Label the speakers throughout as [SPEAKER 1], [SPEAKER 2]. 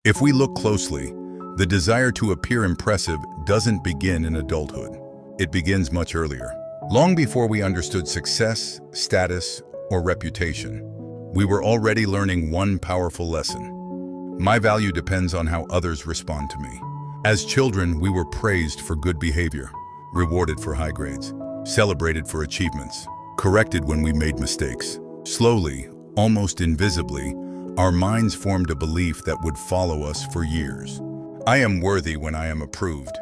[SPEAKER 1] If we look closely, the desire to appear impressive doesn't begin in adulthood. It begins much earlier. Long before we understood success, status, or reputation, we were already learning one powerful lesson. My value depends on how others respond to me. As children, we were praised for good behavior, rewarded for high grades, celebrated for achievements, corrected when we made mistakes. Slowly, almost invisibly, our minds formed a belief that would follow us for years. I am worthy when I am approved.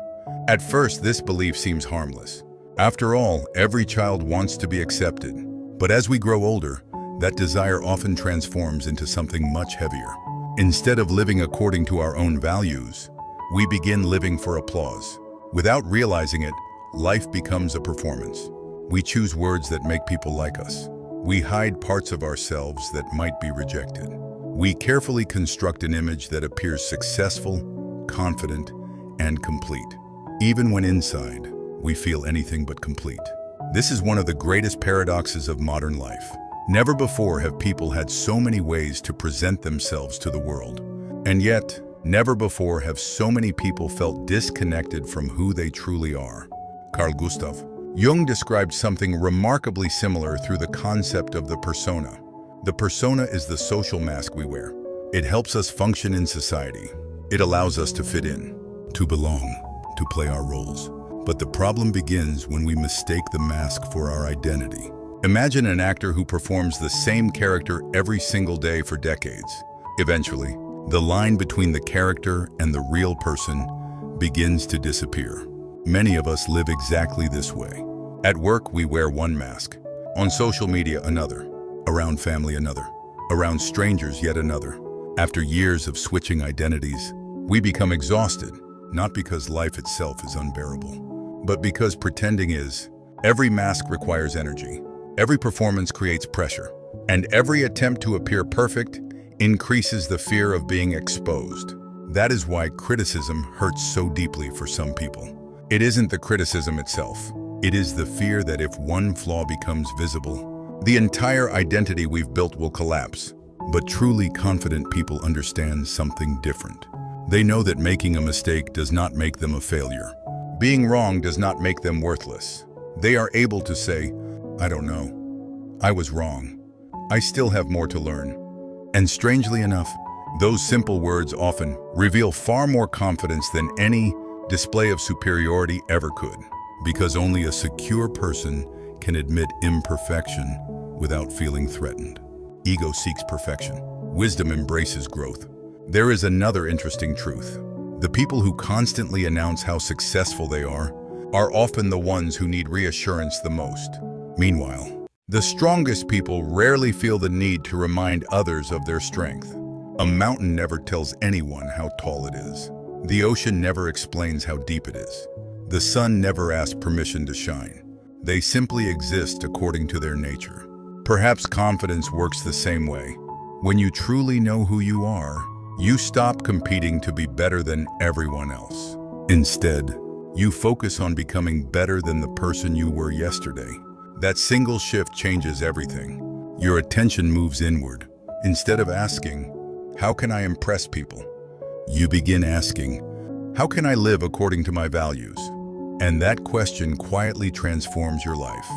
[SPEAKER 1] At first, this belief seems harmless. After all, every child wants to be accepted. But as we grow older, that desire often transforms into something much heavier. Instead of living according to our own values, we begin living for applause. Without realizing it, life becomes a performance. We choose words that make people like us. We hide parts of ourselves that might be rejected. We carefully construct an image that appears successful, confident, and complete. Even when inside, we feel anything but complete. This is one of the greatest paradoxes of modern life. Never before have people had so many ways to present themselves to the world. And yet, never before have so many people felt disconnected from who they truly are. Carl Gustav Jung described something remarkably similar through the concept of the persona. The persona is the social mask we wear. It helps us function in society. It allows us to fit in, to belong, to play our roles. But the problem begins when we mistake the mask for our identity. Imagine an actor who performs the same character every single day for decades. Eventually, the line between the character and the real person begins to disappear. Many of us live exactly this way. At work, we wear one mask. On social media, another. Around family, another. Around strangers, yet another. After years of switching identities, we become exhausted, not because life itself is unbearable, but because pretending is. Every mask requires energy. Every performance creates pressure. And every attempt to appear perfect increases the fear of being exposed. That is why criticism hurts so deeply for some people. It isn't the criticism itself. It is the fear that if one flaw becomes visible, the entire identity we've built will collapse. But truly confident people understand something different. They know that making a mistake does not make them a failure. Being wrong does not make them worthless. They are able to say, I don't know. I was wrong. I still have more to learn. And strangely enough, those simple words often reveal far more confidence than any display of superiority ever could. Because only a secure person can admit imperfection without feeling threatened. Ego seeks perfection. Wisdom embraces growth. There is another interesting truth. The people who constantly announce how successful they are often the ones who need reassurance the most. Meanwhile, the strongest people rarely feel the need to remind others of their strength. A mountain never tells anyone how tall it is. The ocean never explains how deep it is. The sun never asks permission to shine. They simply exist according to their nature. Perhaps confidence works the same way. When you truly know who you are, you stop competing to be better than everyone else. Instead, you focus on becoming better than the person you were yesterday. That single shift changes everything. Your attention moves inward. Instead of asking, how can I impress people? You begin asking, how can I live according to my values? And that question quietly transforms your life.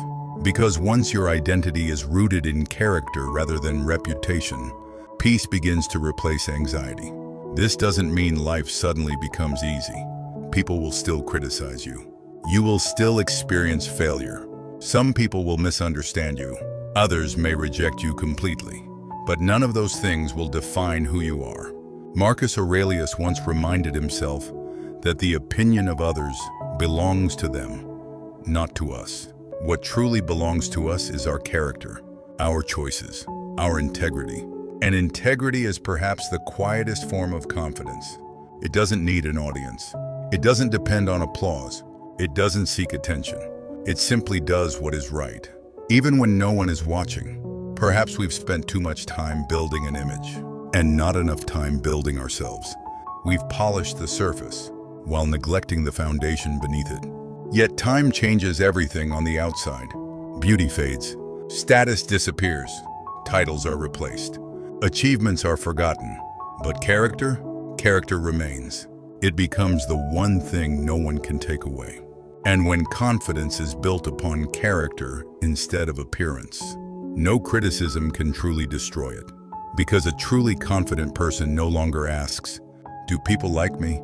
[SPEAKER 1] Because once your identity is rooted in character rather than reputation, peace begins to replace anxiety. This doesn't mean life suddenly becomes easy. People will still criticize you. You will still experience failure. Some people will misunderstand you. Others may reject you completely. But none of those things will define who you are. Marcus Aurelius once reminded himself that the opinion of others belongs to them, not to us. What truly belongs to us is our character, our choices, our integrity. And integrity is perhaps the quietest form of confidence. It doesn't need an audience. It doesn't depend on applause. It doesn't seek attention. It simply does what is right, even when no one is watching. Perhaps we've spent too much time building an image and not enough time building ourselves. We've polished the surface while neglecting the foundation beneath it. Yet time changes everything on the outside. Beauty fades, status disappears, titles are replaced, achievements are forgotten. But character character remains. It becomes the one thing no one can take away. And when confidence is built upon character instead of appearance, no criticism can truly destroy it. Because a truly confident person no longer asks, "Do people like me?"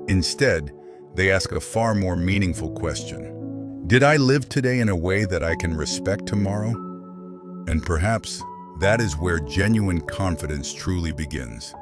[SPEAKER 1] Instead, they ask a far more meaningful question. Did I live today in a way that I can respect tomorrow? And perhaps that is where genuine confidence truly begins.